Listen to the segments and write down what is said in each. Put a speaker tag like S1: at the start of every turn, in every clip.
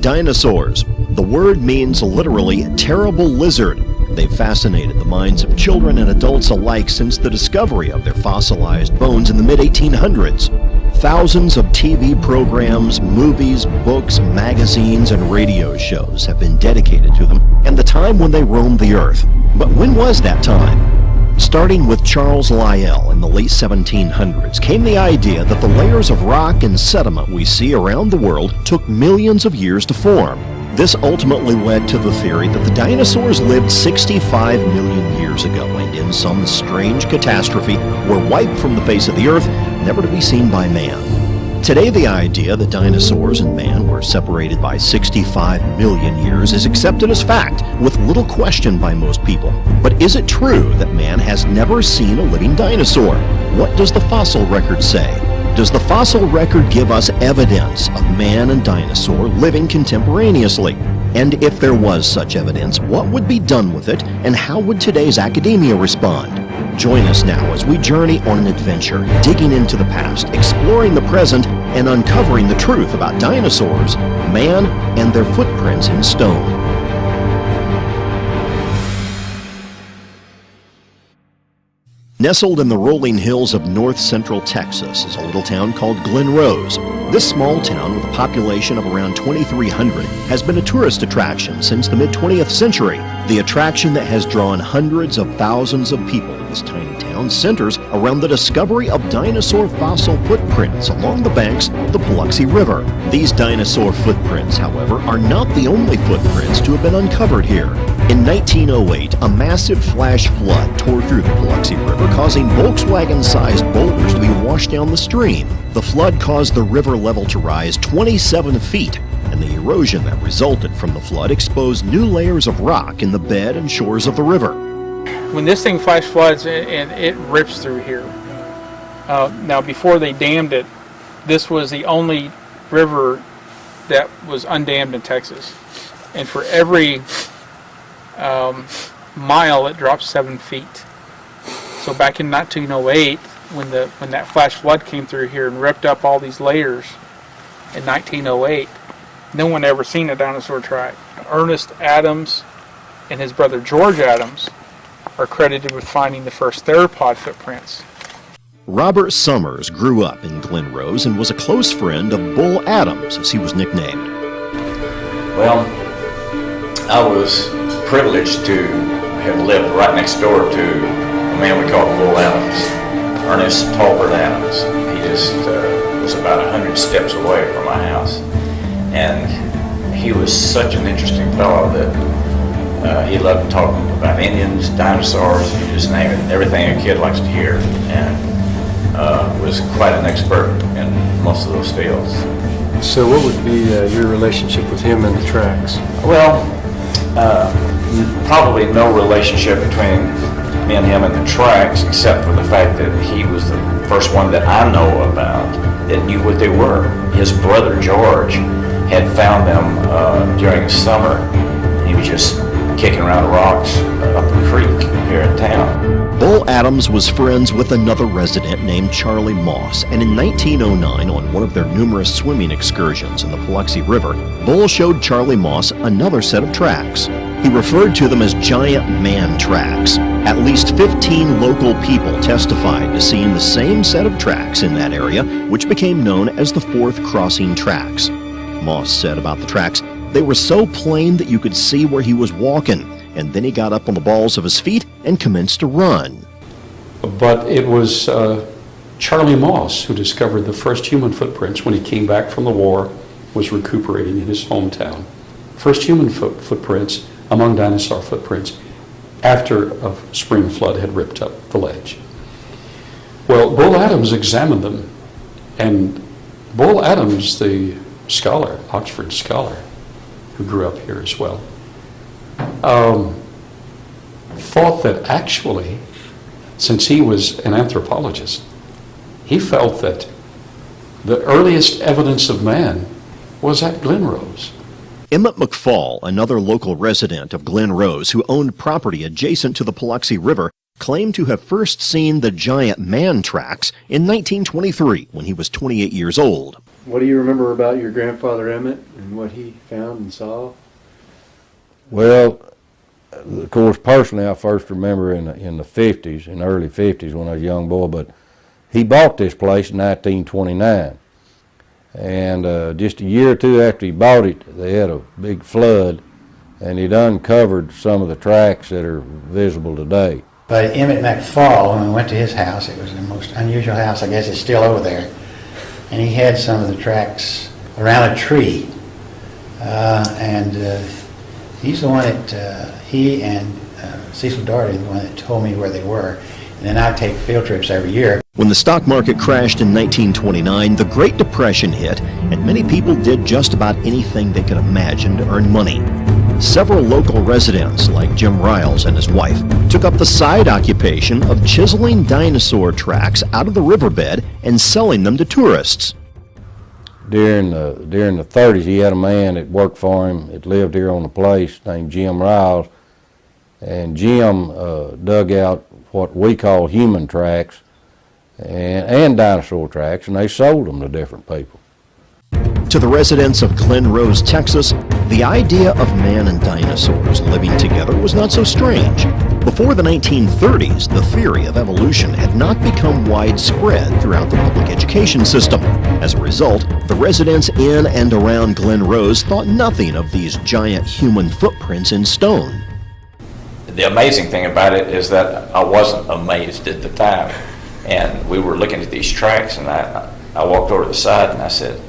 S1: Dinosaurs. The word means literally terrible lizard. They've fascinated the minds of children and adults alike since the discovery of their fossilized bones in the mid-1800s. Thousands of TV programs, movies, books, magazines, and radio shows have been dedicated to them and the time when they roamed the earth. But when was that time? Starting with Charles Lyell in the late 1700s came the idea that the layers of rock and sediment we see around the world took millions of years to form. This ultimately led to the theory that the dinosaurs lived 65 million years ago and in some strange catastrophe were wiped from the face of the earth, never to be seen by man. Today, the idea that dinosaurs and man were separated by 65 million years is accepted as fact, with little question by most people. But is it true that man has never seen a living dinosaur? What does the fossil record say? Does the fossil record give us evidence of man and dinosaur living contemporaneously? And if there was such evidence, what would be done with it, and how would today's academia respond? Join us now as we journey on an adventure, digging into the past, exploring the present, and uncovering the truth about dinosaurs, man, and their footprints in stone. Nestled in the rolling hills of north-central Texas is a little town called Glen Rose. This small town, with a population of around 2,300, has been a tourist attraction since the mid-20th century. The attraction that has drawn hundreds of thousands of people to this tiny town centers around the discovery of dinosaur fossil footprints along the banks of the Biloxi River. These dinosaur footprints, however, are not the only footprints to have been uncovered here. In 1908, a massive flash flood tore through the Biloxi River, causing Volkswagen-sized boulders to be washed down the stream. The flood caused the river level to rise 27 feet, and the erosion that resulted from the flood exposed new layers of rock in the bed and shores of the river.
S2: When this thing flash floods and it rips through here, now before they dammed it, this was the only river that was undammed in Texas. And for every mile it drops 7 feet. So back in 1908, when that flash flood came through here and ripped up all these layers in 1908, no one ever seen a dinosaur track. Ernest Adams and his brother George Adams are credited with finding the first theropod footprints.
S1: Robert Summers grew up in Glen Rose and was a close friend of Bull Adams, as he was nicknamed.
S3: Well, I was privileged to have lived right next door to a man we called Bull Adams, Ernest Talbert Adams. He just was about 100 steps away from my house. And he was such an interesting fellow that he loved talking about Indians, dinosaurs, you just name it, everything a kid likes to hear, and was quite an expert in most of those fields.
S4: So what would be your relationship with him and the tracks?
S3: Well, probably no relationship between me and him and the tracks, except for the fact that he was the first one that I know about that knew what they were. His brother George had found them during the summer. He was just kicking around rocks up the creek here in town.
S1: Bull Adams was friends with another resident named Charlie Moss, and in 1909, on one of their numerous swimming excursions in the Biloxi River, Bull showed Charlie Moss another set of tracks. He referred to them as giant man tracks. At least 15 local people testified to seeing the same set of tracks in that area, which became known as the Fourth Crossing Tracks. Moss said about the tracks, they were so plain that you could see where he was walking, and then he got up on the balls of his feet and commenced to run.
S5: But it was Charlie Moss who discovered the first human footprints when he came back from the war, was recuperating in his hometown. First human footprints among dinosaur footprints after a spring flood had ripped up the ledge. Well, Bull Adams examined them, and Bull Adams, the scholar, Oxford scholar, who grew up here as well, thought that actually, since he was an anthropologist, he felt that the earliest evidence of man was at Glen Rose.
S1: Emmett McFall, another local resident of Glen Rose who owned property adjacent to the Biloxi River, claimed to have first seen the giant man tracks in 1923 when he was 28 years old.
S4: What do you remember about your grandfather Emmett and what he found and saw?
S6: Well, of course, personally, I first remember in the 50s, in the early 50s when I was a young boy, but he bought this place in 1929. And just a year or two after he bought it, they had a big flood, and he'd uncovered some of the tracks that are visible today.
S7: But Emmett McFall, when we went to his house, it was the most unusual house, I guess it's still over there, and he had some of the tracks around a tree. He's the one that, he and Cecil Doherty, the one that told me where they were. And then I take field trips every year.
S1: When the stock market crashed in 1929, the Great Depression hit, and many people did just about anything they could imagine to earn money. Several local residents, like Jim Riles and his wife, took up the side occupation of chiseling dinosaur tracks out of the riverbed and selling them to tourists.
S6: During the 30s, he had a man that worked for him that lived here on the place named Jim Riles, and Jim dug out what we call human tracks and dinosaur tracks, and they sold them to different people.
S1: To the residents of Glen Rose, Texas, the idea of man and dinosaurs living together was not so strange. Before the 1930s, the theory of evolution had not become widespread throughout the public education system. As a result, the residents in and around Glen Rose thought nothing of these giant human footprints in stone.
S3: The amazing thing about it is that I wasn't amazed at the time. And we were looking at these tracks, and I walked over to the side and I said,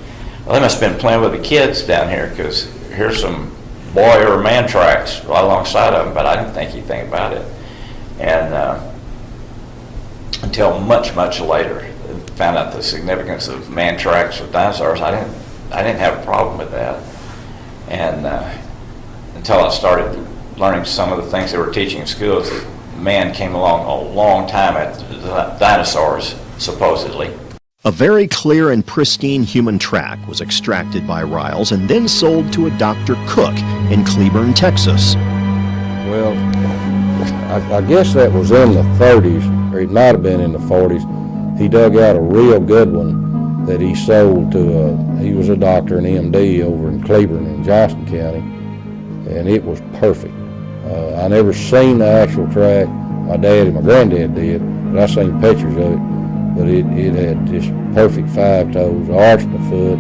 S3: well, they must have been playing with the kids down here, because here's some boy or man tracks right alongside of them, but I didn't think anything about it. And until much, much later, found out the significance of man tracks with dinosaurs. I didn't have a problem with that. And until I started learning some of the things they were teaching in schools, that man came along a long time after the dinosaurs, supposedly.
S1: A very clear and pristine human track was extracted by Riles and then sold to a Dr. Cook in Cleburne, Texas.
S6: Well, I guess that was in the 30s, or it might have been in the 40s. He dug out a real good one that he sold to, he was a doctor, an MD over in Cleburne in Johnston County, and it was perfect. I never seen the actual track. My dad and my granddad did, but I seen pictures of it. But it had just perfect 5 toes, arched the foot,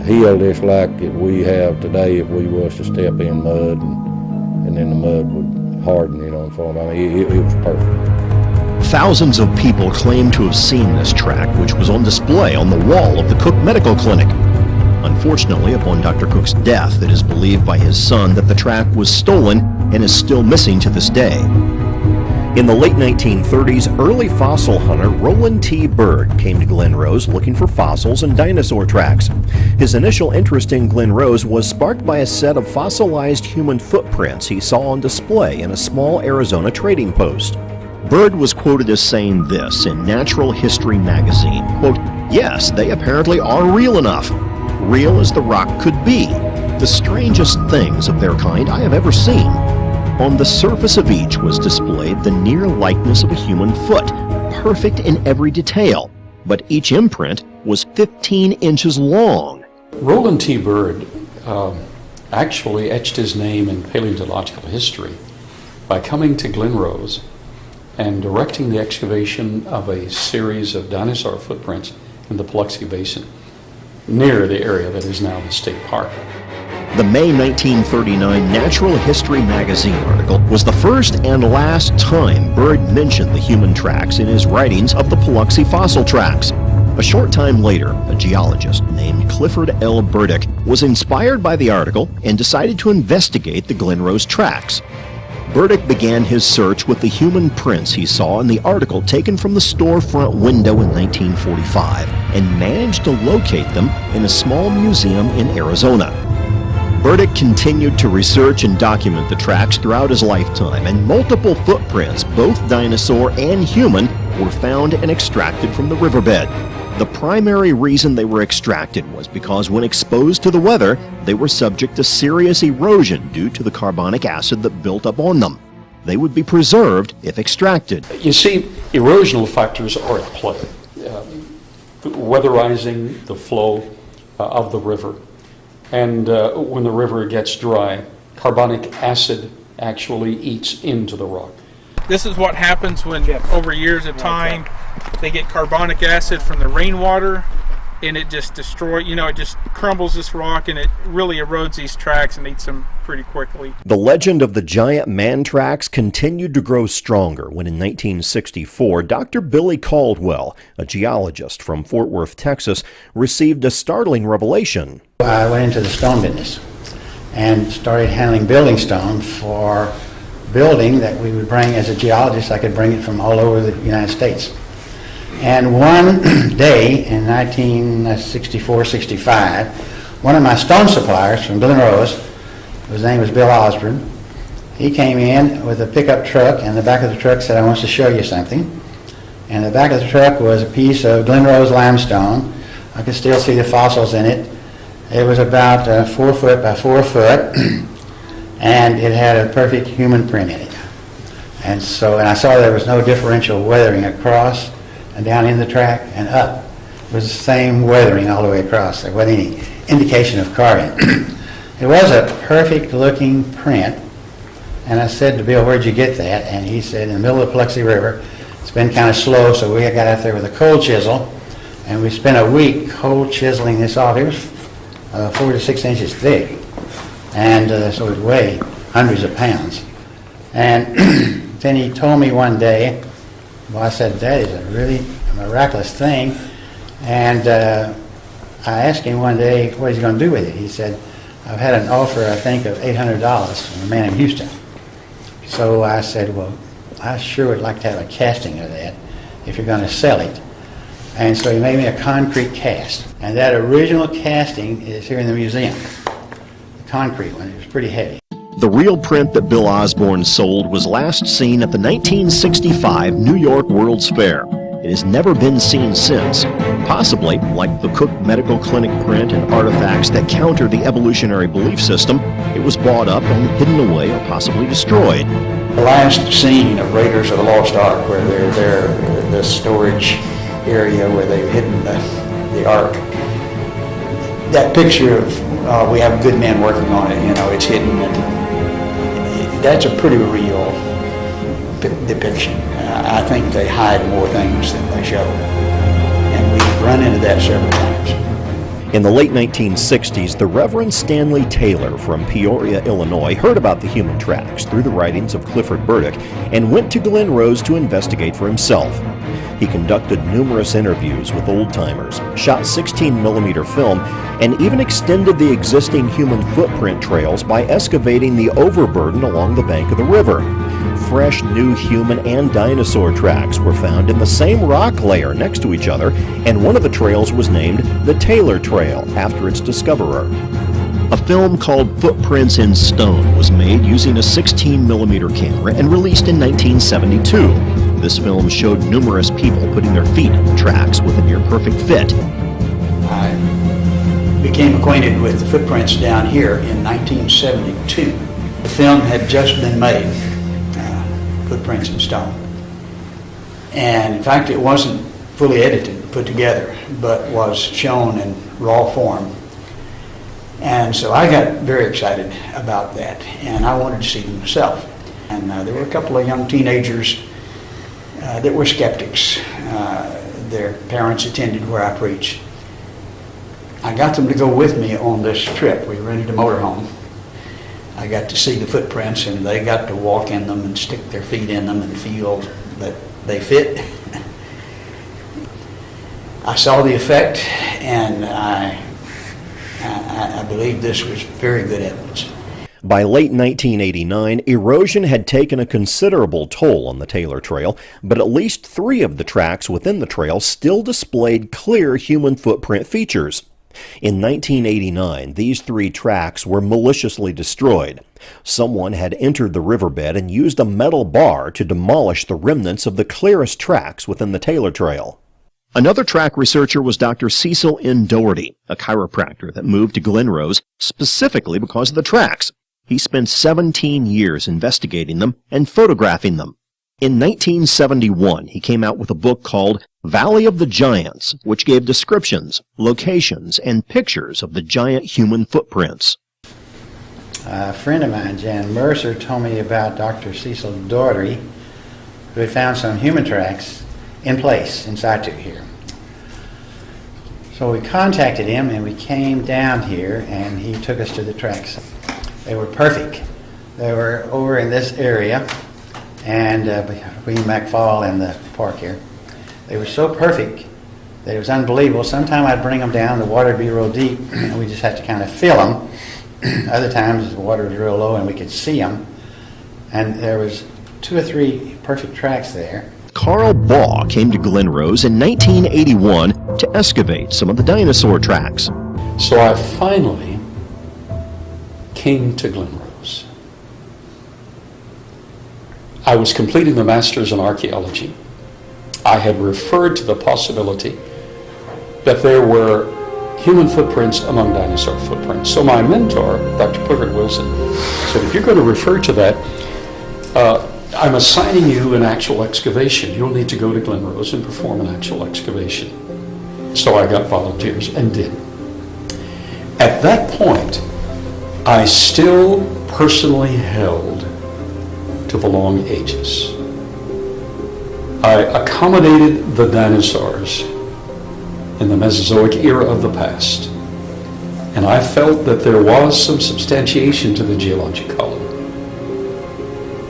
S6: healed just like we have today if we was to step in mud, and then the mud would harden, and form. I mean, it was perfect.
S1: Thousands of people claim to have seen this track, which was on display on the wall of the Cook Medical Clinic. Unfortunately, upon Dr. Cook's death, it is believed by his son that the track was stolen and is still missing to this day. In the late 1930s, early fossil hunter Roland T. Byrd came to Glen Rose looking for fossils and dinosaur tracks. His initial interest in Glen Rose was sparked by a set of fossilized human footprints he saw on display in a small Arizona trading post. Byrd was quoted as saying this in Natural History magazine, quote, "Yes, they apparently are real enough. Real as the rock could be. The strangest things of their kind I have ever seen. On the surface of each was displayed the near likeness of a human foot, perfect in every detail, but each imprint was 15 inches long."
S5: Roland T. Byrd actually etched his name in paleontological history by coming to Glen Rose and directing the excavation of a series of dinosaur footprints in the Biloxi Basin, near the area that is now the state park.
S1: The May 1939 Natural History magazine article was the first and last time Byrd mentioned the human tracks in his writings of the Biloxi fossil tracks. A short time later, a geologist named Clifford L. Burdick was inspired by the article and decided to investigate the Glen Rose tracks. Burdick began his search with the human prints he saw in the article taken from the storefront window in 1945 and managed to locate them in a small museum in Arizona. Burdick continued to research and document the tracks throughout his lifetime, and multiple footprints, both dinosaur and human, were found and extracted from the riverbed. The primary reason they were extracted was because when exposed to the weather, they were subject to serious erosion due to the carbonic acid that built up on them. They would be preserved if extracted.
S5: You see, erosional factors are at play. weatherizing the flow of the river. And when the river gets dry, carbonic acid actually eats into the rock.
S2: This is what happens when, over years of time, they get carbonic acid from the rainwater, and it just destroys, it just crumbles this rock, and it really erodes these tracks and eats them pretty quickly.
S1: The legend of the giant man tracks continued to grow stronger when in 1964, Dr. Billy Caldwell, a geologist from Fort Worth, Texas, received a startling revelation.
S7: I went into the stone business and started handling building stone for building that we would bring as a geologist. I could bring it from all over the United States. And one day in 1964-65, one of my stone suppliers from Glen Rose, his name was Bill Osborne, he came in with a pickup truck, and the back of the truck said, "I want to show you something." And the back of the truck was a piece of Glen Rose limestone. I could still see the fossils in it. It was about 4 foot by 4 foot, and it had a perfect human print in it. And I saw there was no differential weathering across and down in the track and up. It was the same weathering all the way across. There wasn't any indication of carving. It was a perfect looking print, and I said to Bill, "Where'd you get that?" And he said, "In the middle of the Paluxy River. It's been kind of slow, so we got out there with a cold chisel, and we spent a week cold chiseling this off." It was 4 to 6 inches thick, and so it weighed hundreds of pounds. And then he told me one day, well, I said, "That is a really miraculous thing." And I asked him one day what he's going to do with it. He said, "I've had an offer, I think, of $800 from a man in Houston." So I said, "Well, I sure would like to have a casting of that if you're going to sell it." And so he made me a concrete cast. And that original casting is here in the museum. The concrete one. It was pretty heavy.
S1: The real print that Bill Osborne sold was last seen at the 1965 New York World's Fair. It has never been seen since, possibly like the Cook Medical Clinic print and artifacts that counter the evolutionary belief system. It was bought up and hidden away or possibly destroyed.
S8: The last scene of Raiders of the Lost Ark, where they're there, the storage area where they've hidden the Ark, that picture of we have good men working on it, it's hidden, and that's a pretty real depiction. I think they hide more things than they show, and we've run into that several times.
S1: In the late 1960s, the Reverend Stanley Taylor from Peoria, Illinois, heard about the human tracks through the writings of Clifford Burdick and went to Glen Rose to investigate for himself. He conducted numerous interviews with old-timers, shot 16mm film, and even extended the existing human footprint trails by excavating the overburden along the bank of the river. Fresh new human and dinosaur tracks were found in the same rock layer next to each other, and one of the trails was named the Taylor Trail after its discoverer. A film called Footprints in Stone was made using a 16mm camera and released in 1972. This film showed numerous people putting their feet in the tracks with a near-perfect fit.
S8: I became acquainted with the footprints down here in 1972. The film had just been made, Footprints in Stone. And in fact, it wasn't fully edited, put together, but was shown in raw form. And so I got very excited about that, and I wanted to see them myself. And there were a couple of young teenagers that were skeptics. Their parents attended where I preached. I got them to go with me on this trip. We rented a motorhome. I got to see the footprints, and they got to walk in them and stick their feet in them and feel that they fit. I saw the effect, and I believe this was very good evidence.
S1: By late 1989, erosion had taken a considerable toll on the Taylor Trail, but at least 3 of the tracks within the trail still displayed clear human footprint features. In 1989, these 3 tracks were maliciously destroyed. Someone had entered the riverbed and used a metal bar to demolish the remnants of the clearest tracks within the Taylor Trail. Another track researcher was Dr. Cecil N. Doherty, a chiropractor that moved to Glen Rose specifically because of the tracks. He spent 17 years investigating them and photographing them. In 1971, he came out with a book called Valley of the Giants, which gave descriptions, locations, and pictures of the giant human footprints.
S7: A friend of mine, Jan Mercer, told me about Dr. Cecil Daugherty, who had found some human tracks in place in situ here. So we contacted him and we came down here and he took us to the tracks. They were perfect. They were over in this area and between McFall and the park here. They were so perfect that it was unbelievable. Sometime I'd bring them down, the water would be real deep and we just had to kind of fill them. Other times the water was real low and we could see them. And there was 2 or 3 perfect tracks there.
S1: Carl Baugh came to Glen Rose in 1981 to excavate some of the dinosaur tracks.
S5: So I finally came to Glen Rose. I was completing the Master's in Archaeology. I had referred to the possibility that there were human footprints among dinosaur footprints. So my mentor, Dr. Clifford Wilson, said, if you're going to refer to that, I'm assigning you an actual excavation. You'll need to go to Glen Rose and perform an actual excavation. So I got volunteers and did. At that point, I still personally held to the long ages. I accommodated the dinosaurs in the Mesozoic era of the past, and I felt that there was some substantiation to the geologic column.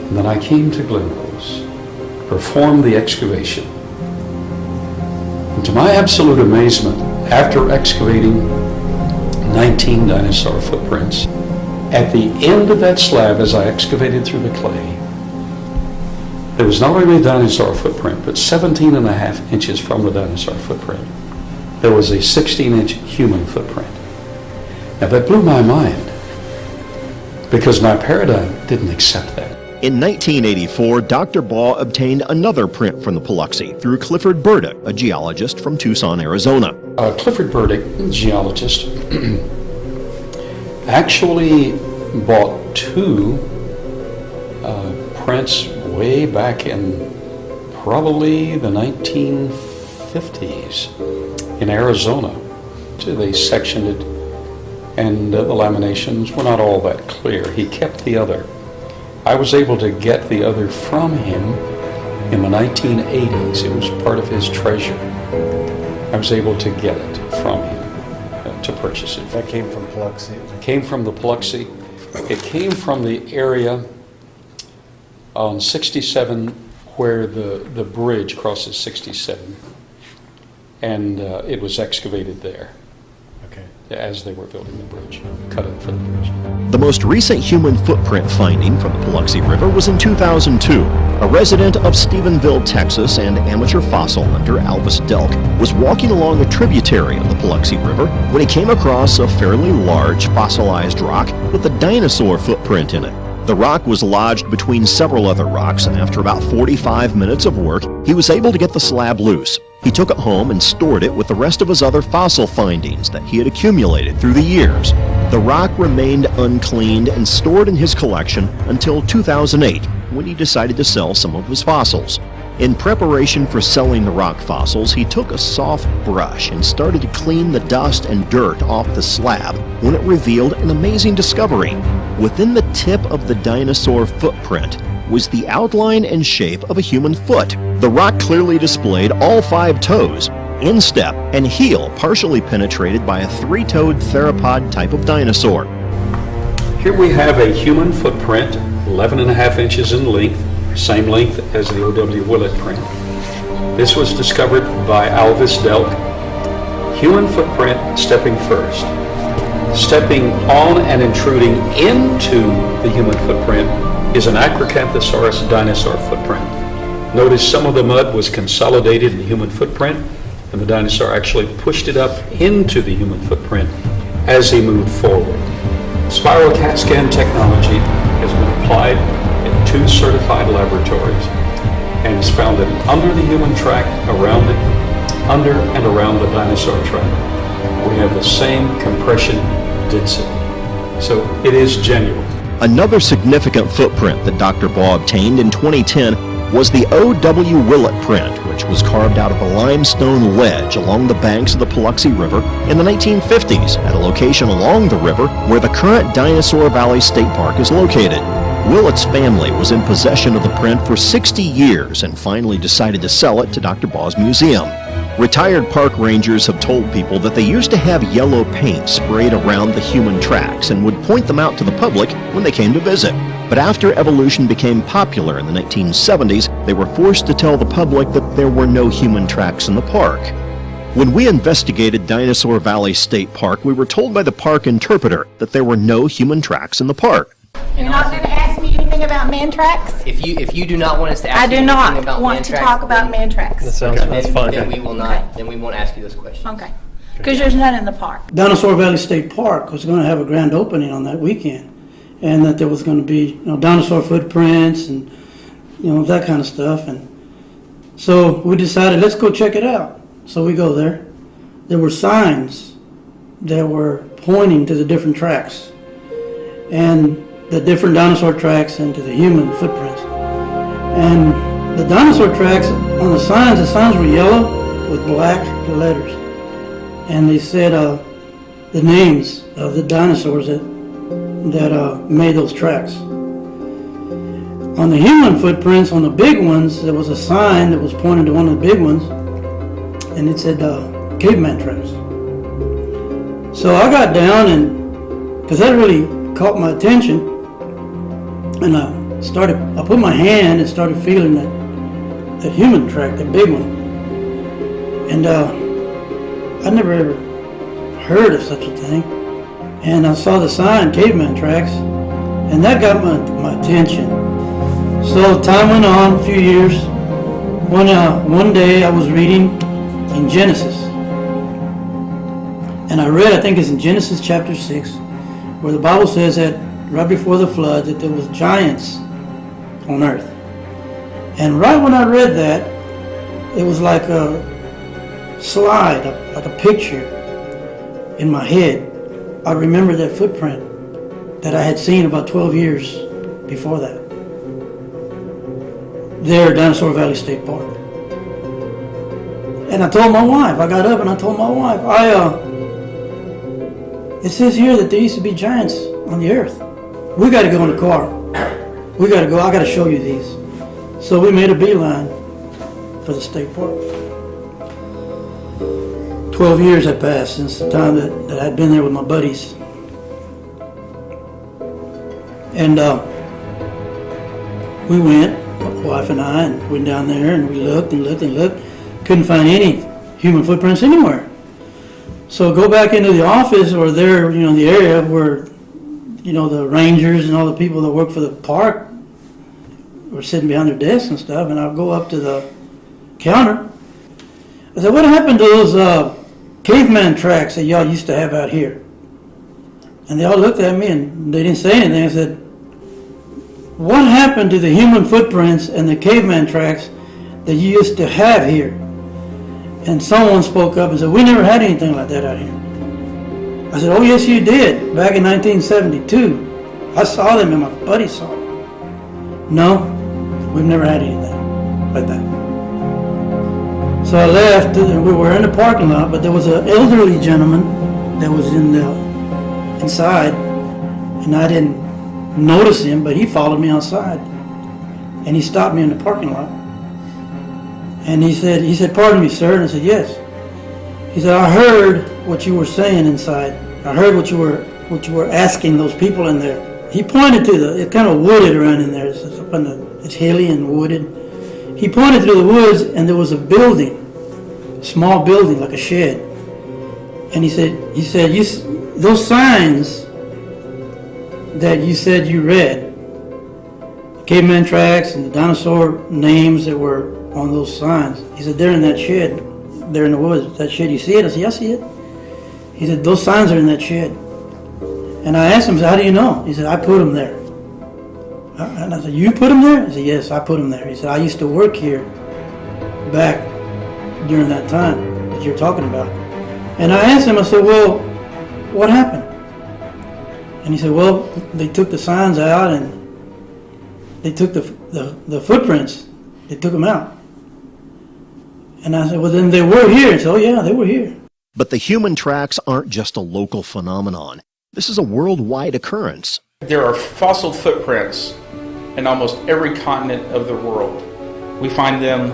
S5: And then I came to Glen Rose, performed the excavation. And to my absolute amazement, after excavating 19 dinosaur footprints, at the end of that slab, as I excavated through the clay, there was not only a dinosaur footprint, but 17.5 inches from the dinosaur footprint, there was a 16-inch human footprint. Now that blew my mind, because my paradigm didn't accept that.
S1: In 1984, Dr. Baugh obtained another print from the Paluxy through Clifford Burdick, a geologist from Tucson, Arizona.
S5: Clifford Burdick, geologist, actually bought 2 prints way back in probably the 1950s in Arizona. They sectioned it, and the laminations were not all that clear. He kept the other. I was able to get the other from him in the 1980s. It was part of his treasure. I was able to get it from him, to purchase it.
S4: That came from Paluxy.
S5: It came from the Paluxy. It came from the area on 67 where the bridge crosses 67. And it was excavated there.
S4: Okay.
S5: As they were building the bridge, cut up for the bridge.
S1: The most recent human footprint finding from the Paluxy River was in 2002. A resident of Stephenville, Texas, and amateur fossil hunter Alvis Delk was walking along a tributary of the Paluxy River when he came across a fairly large fossilized rock with a dinosaur footprint in it. The rock was lodged between several other rocks, and after about 45 minutes of work, he was able to get the slab loose. He took it home and stored it with the rest of his other fossil findings that he had accumulated through the years. The rock remained uncleaned and stored in his collection until 2008, when he decided to sell some of his fossils. In preparation for selling the rock fossils, he took a soft brush and started to clean the dust and dirt off the slab when it revealed an amazing discovery. Within the tip of the dinosaur footprint was the outline and shape of a human foot. The rock clearly displayed all 5 toes, instep, and heel partially penetrated by a 3-toed theropod type of dinosaur.
S5: Here we have a human footprint, 11.5 inches in length, same length as the O.W. Willett print. This was discovered by Alvis Delk. Human footprint stepping first. Stepping on and intruding into the human footprint is an Acrocanthosaurus dinosaur footprint. Notice some of the mud was consolidated in the human footprint, and the dinosaur actually pushed it up into the human footprint as he moved forward. Spiral CAT scan technology has been applied in 2 certified laboratories and has found that under the human track, around it, under and around the dinosaur track, we have the same compression density. So it is genuine.
S1: Another significant footprint that Dr. Baugh obtained in 2010 was the O.W. Willett print, which was carved out of a limestone ledge along the banks of the Paluxy River in the 1950s at a location along the river where the current Dinosaur Valley State Park is located. Willett's family was in possession of the print for 60 years and finally decided to sell it to Dr. Baugh's museum. Retired park rangers have told people that they used to have yellow paint sprayed around the human tracks and would point them out to the public when they came to visit. But after evolution became popular in the 1970s, they were forced to tell the public that there were no human tracks in the park. When we investigated Dinosaur Valley State Park, we were told by the park interpreter that there were no human tracks in the park.
S9: You're not going to ask me anything about man tracks?
S10: If you do not want us to ask
S9: I
S10: you
S9: do
S10: anything
S9: not
S10: about
S9: want
S10: man
S9: to
S10: tracks,
S9: talk about man tracks.
S4: That's fine.
S10: then we will not. Then we won't ask you those questions.
S9: Okay. Because there's none in the park.
S11: Dinosaur Valley State Park was going to have a grand opening on that weekend, and that there was going to be, dinosaur footprints and, that kind of stuff. And so we decided, let's go check it out. So we go there. There were signs that were pointing to the different tracks, and the different dinosaur tracks and to the human footprints. And the dinosaur tracks on the signs were yellow with black letters. And they said the names of the dinosaurs that made those tracks. On the human footprints, on the big ones, there was a sign that was pointing to one of the big ones, and it said caveman tracks. So I got down, and because that really caught my attention, and I put my hand and started feeling that human track, that big one. And I'd never ever heard of such a thing. And I saw the sign, caveman tracks, and that got my attention. So time went on, a few years. One day I was reading in Genesis. And I read, I think it's in Genesis chapter 6, where the Bible says that right before the flood that there was giants on earth. And right when I read that, it was like a slide, like a picture in my head. I remember that footprint that I had seen about 12 years before that. There at Dinosaur Valley State Park. And I told my wife, I got up and I told my wife, it says here that there used to be giants on the earth. We got to go in the car. We got to go. I got to show you these. So we made a beeline for the state park. 12 years had passed since the time that I'd been there with my buddies. And we went, my wife and I, and went down there and we looked and looked and looked. Couldn't find any human footprints anywhere. So go back into the office or there, the area where, the rangers and all the people that work for the park were sitting behind their desks and stuff, and I'll go up to the counter. I said, what happened to those caveman tracks that y'all used to have out here? And they all looked at me and they didn't say anything. I said, what happened to the human footprints and the caveman tracks that you used to have here? And someone spoke up and said, we never had anything like that out here. I said, oh yes you did, back in 1972. I saw them and my buddy saw them. No, we've never had anything like that. So I left, and we were in the parking lot, but there was an elderly gentleman that was inside, and I didn't notice him, but he followed me outside. And he stopped me in the parking lot. And he said, pardon me, sir. And I said, yes. He said, I heard what you were saying inside. I heard what you were asking those people in there. He pointed to it's kind of wooded around in there. It's hilly and wooded. He pointed to the woods, and there was a building, a small building like a shed. And he said, those signs that you said you read, the caveman tracks and the dinosaur names that were on those signs. He said, they're in that shed, there in the woods. That shed, you see it? I said, yeah, I see it. He said, those signs are in that shed. And I asked him, how do you know? He said, I put them there. And I said, you put them there? He said, yes, I put them there. He said, I used to work here back during that time that you're talking about. And I asked him, I said, well, what happened? And he said, well, they took the signs out and they took the footprints They took them out. And I said, well, then they were here. So, yeah, they were here.
S1: But the human tracks aren't just a local phenomenon. This is a worldwide occurrence.
S2: There are fossil footprints in almost every continent of the world. We find them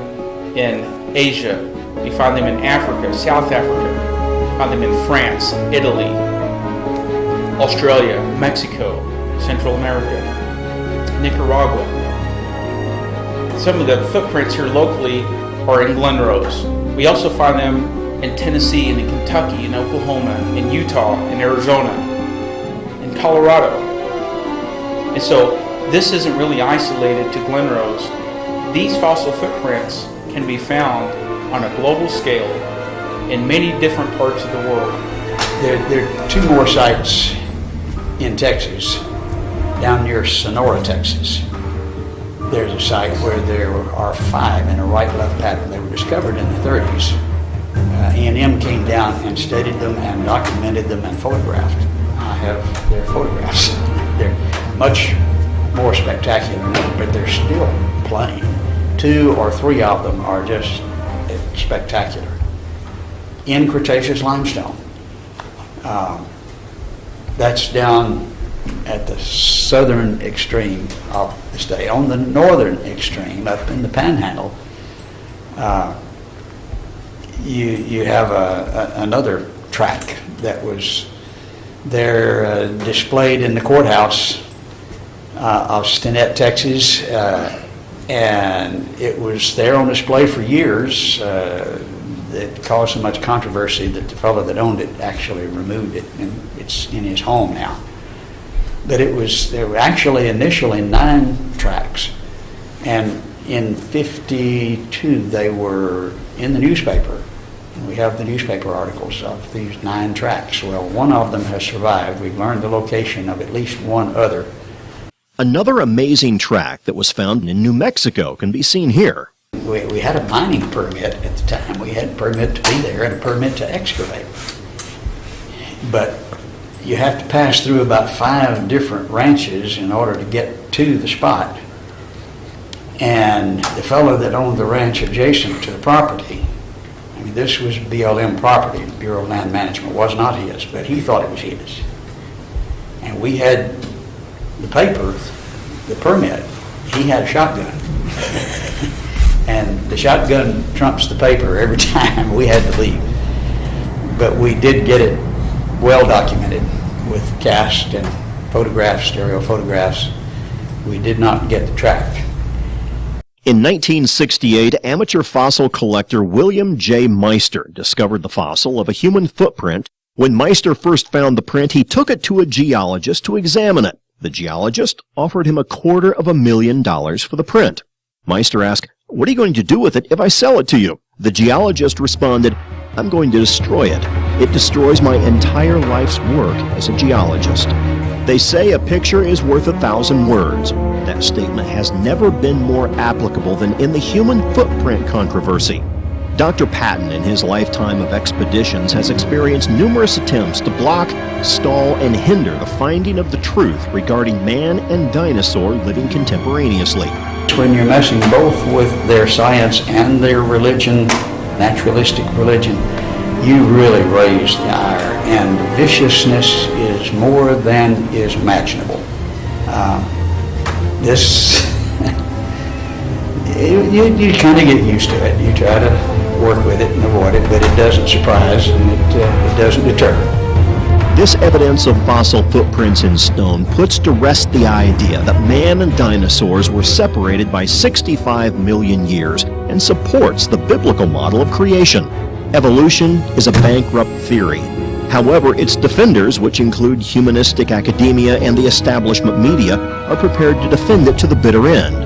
S2: in Asia. We find them in Africa, South Africa. We find them in France, Italy, Australia, Mexico, Central America, Nicaragua. Some of the footprints here locally are in Glen Rose. We also find them in Tennessee and in Kentucky, in Oklahoma, in Utah, in Arizona, in Colorado. And so this isn't really isolated to Glen Rose. These fossil footprints can be found on a global scale in many different parts of the world.
S8: There are two more sites in Texas, down near Sonora, Texas. There's a site where there are 5 in a right-left pattern. They were discovered in the 30s. A&M came down and studied them and documented them and photographed. I have their photographs. They're much more spectacular now, but they're still plain. 2 or 3 of them are just spectacular. In Cretaceous limestone. That's down at the southern extreme of the state. On the northern extreme, up in the Panhandle, you have another track that was there displayed in the courthouse of Stinnett, Texas, and it was there on display for years. It caused so much controversy that the fellow that owned it actually removed it, and it's in his home now. But there were actually initially 9 tracks, and in '52 they were in the newspaper. And we have the newspaper articles of these 9 tracks. Well, one of them has survived. We've learned the location of at least one other.
S1: Another amazing track that was found in New Mexico can be seen here.
S8: We had a mining permit at the time. We had a permit to be there and a permit to excavate. But you have to pass through about 5 different ranches in order to get to the spot. And the fellow that owned the ranch adjacent to the property, I mean, this was BLM property, the Bureau of Land Management, was not his, but he thought it was his. And we had the paper, the permit. He had a shotgun. And the shotgun trumps the paper every time. We had to leave. But we did get it well documented with cast and photographs, stereo photographs. We did not get the track.
S1: In 1968, amateur fossil collector William J. Meister discovered the fossil of a human footprint. When Meister first found the print, he took it to a geologist to examine it. The geologist offered him $250,000 for the print. Meister asked, "What are you going to do with it if I sell it to you?" The geologist responded, "I'm going to destroy it. It destroys my entire life's work as a geologist." They say a picture is worth 1,000 words. That statement has never been more applicable than in the human footprint controversy. Dr. Patton, in his lifetime of expeditions, has experienced numerous attempts to block, stall, and hinder the finding of the truth regarding man and dinosaur living contemporaneously.
S8: When you're messing both with their science and their religion, naturalistic religion, you really raise the ire, and the viciousness is more than is imaginable. You kind of get used to it. You try to work with it and avoid it, but it doesn't surprise and it doesn't deter.
S1: This evidence of fossil footprints in stone puts to rest the idea that man and dinosaurs were separated by 65 million years and supports the biblical model of creation. Evolution is a bankrupt theory. However, its defenders, which include humanistic academia and the establishment media, are prepared to defend it to the bitter end.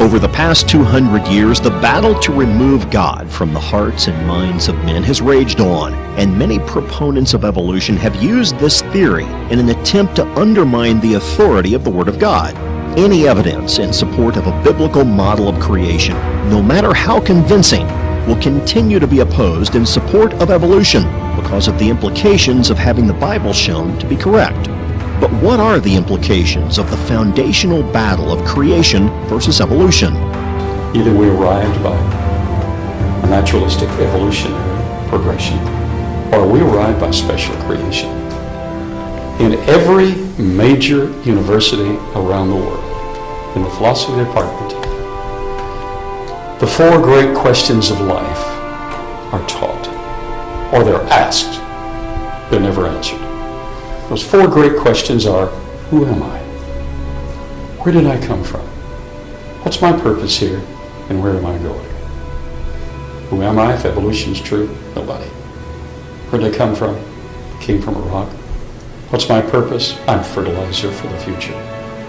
S1: Over the past 200 years, the battle to remove God from the hearts and minds of men has raged on, and many proponents of evolution have used this theory in an attempt to undermine the authority of the Word of God. Any evidence in support of a biblical model of creation, no matter how convincing, will continue to be opposed in support of evolution because of the implications of having the Bible shown to be correct. But what are the implications of the foundational battle of creation versus evolution?
S5: Either we arrived by a naturalistic evolutionary progression, or we arrived by special creation. In every major university around the world, in the philosophy department, the four great questions of life are taught, or they're asked. They're never answered. Those four great questions are, who am I? Where did I come from? What's my purpose here, and where am I going? Who am I if evolution is true? Nobody. Where did I come from? Came from a rock. What's my purpose? I'm fertilizer for the future.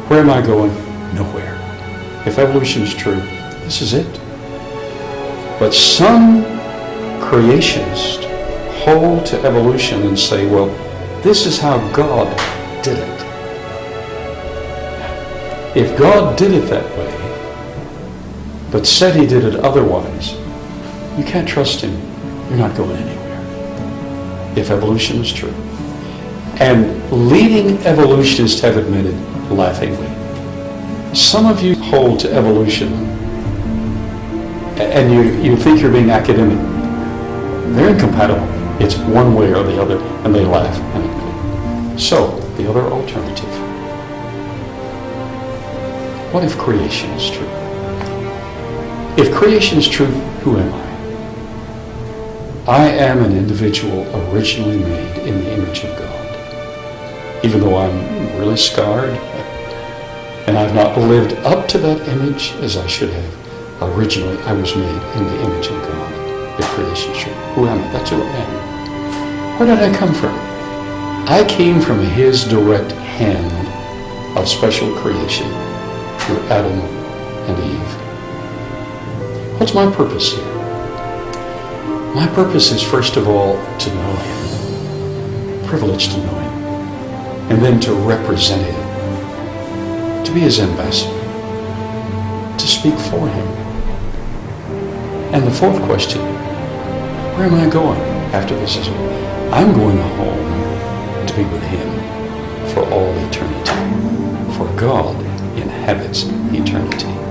S5: Where am I going? Nowhere. If evolution is true, this is it. But some creationists hold to evolution and say, well, this is how God did it. If God did it that way, but said he did it otherwise, you can't trust him. You're not going anywhere. If evolution is true. And leading evolutionists have admitted, laughingly, some of you hold to evolution and you think you're being academic. They're incompatible. It's one way or the other, and they laugh and admit it. So, the other alternative. What if creation is true? If creation is true, who am I? I am an individual originally made in the image of God. Even though I'm really scarred, and I've not lived up to that image as I should have, originally I was made in the image of God. If creation is true, who am I? That's who I am. Where did I come from? I came from his direct hand of special creation through Adam and Eve. What's my purpose here? My purpose is first of all to know him, privileged to know him, and then to represent him, to be his ambassador, to speak for him. And the fourth question, where am I going after this is over? I'm going home to be with him for all eternity, for God inhabits eternity.